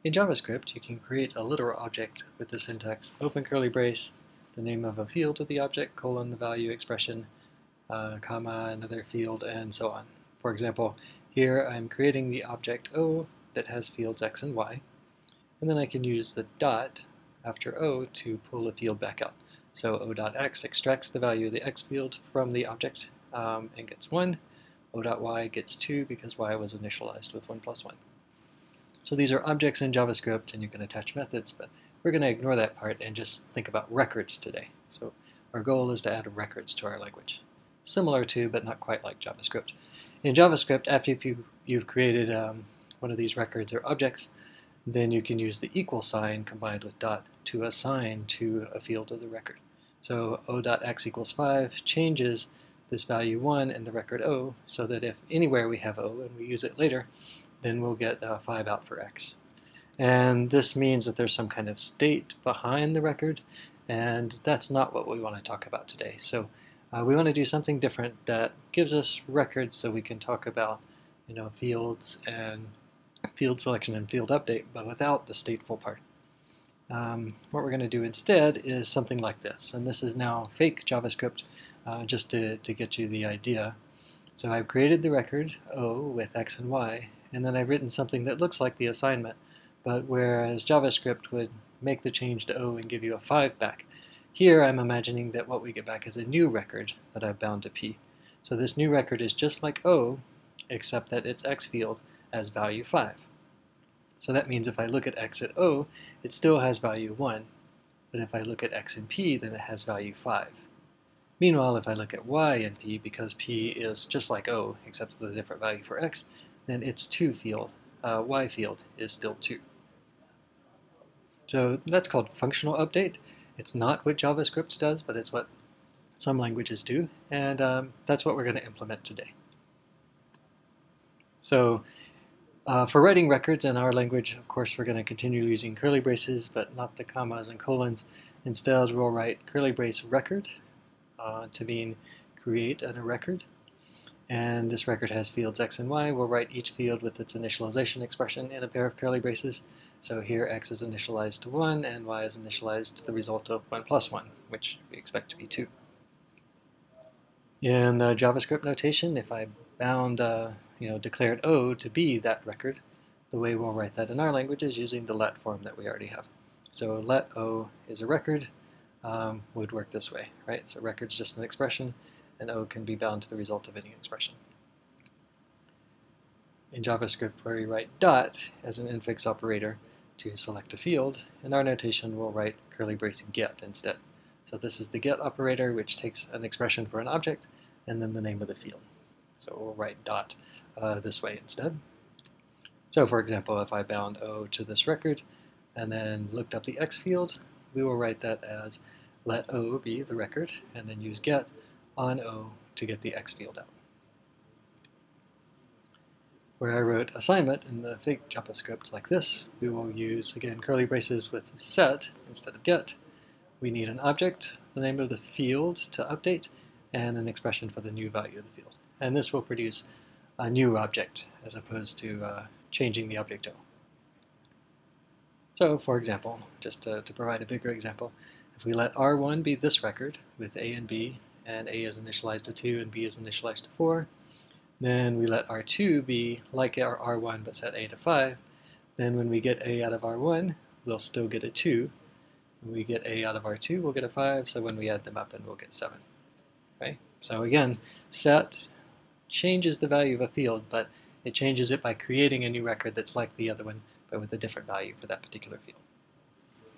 In JavaScript, you can create a literal object with the syntax open curly brace, the name of a field of the object, colon, the value expression, comma, another field, and so on. For example, here I'm creating the object O that has fields x and y, and then I can use the dot after O to pull a field back out. So O.x extracts the value of the x field from the object and gets 1. O.y gets 2 because y was initialized with 1 plus 1. So these are objects in JavaScript, and you can attach methods, but we're going to ignore that part and just think about records today. So our goal is to add records to our language. Similar to, but not quite like JavaScript. In JavaScript, after you've created one of these records or objects, then you can use the equal sign combined with dot to assign to a field of the record. So O.x equals 5 changes this value 1 in the record O, so that if anywhere we have O and we use it later, then we'll get 5 out for x. And this means that there's some kind of state behind the record, and that's not what we want to talk about today. So we want to do something different that gives us records so we can talk about fields and field selection and field update, but without the stateful part. What we're going to do instead is something like this, and this is now fake JavaScript just to get you the idea. So I've created the record O with x and y, and then I've written something that looks like the assignment, but whereas JavaScript would make the change to O and give you a 5 back, here I'm imagining that what we get back is a new record that I've bound to P. So this new record is just like O, except that its x field has value 5. So that means if I look at x at O, it still has value 1, but if I look at x in P, then it has value 5. Meanwhile, if I look at y in P, because P is just like O, except with a different value for x, then its 2 field, y field, is still 2. So that's called functional update. It's not what JavaScript does, but it's what some languages do, and that's what we're going to implement today. So for writing records in our language, of course, we're going to continue using curly braces, but not the commas and colons. Instead, we'll write curly brace record to mean create a record. And this record has fields x and y. We'll write each field with its initialization expression in a pair of curly braces. So here x is initialized to 1 and y is initialized to the result of 1 plus 1, which we expect to be 2. In the JavaScript notation, if I bound declared O to be that record, the way we'll write that in our language is using the let form that we already have. So let O is a record would work this way, right? So record's just an expression, and O can be bound to the result of any expression. In JavaScript, where we write dot as an infix operator to select a field, in our notation we'll write curly brace get instead. So this is the get operator, which takes an expression for an object and then the name of the field. So we'll write dot this way instead. So for example, if I bound O to this record and then looked up the x field, we will write that as let O be the record and then use get on O to get the x field out. Where I wrote assignment in the fake JavaScript like this, we will use, again, curly braces with set instead of get. We need an object, the name of the field to update, and an expression for the new value of the field. And this will produce a new object as opposed to changing the object O. So, for example, just to provide a bigger example, if we let R1 be this record with A and B, and A is initialized to 2 and B is initialized to 4, then we let R2 be like our R1 but set A to 5, then when we get A out of R1, we'll still get a 2. When we get A out of R2, we'll get a 5, so when we add them up, and we'll get 7. Right? So again, set changes the value of a field, but it changes it by creating a new record that's like the other one, but with a different value for that particular field.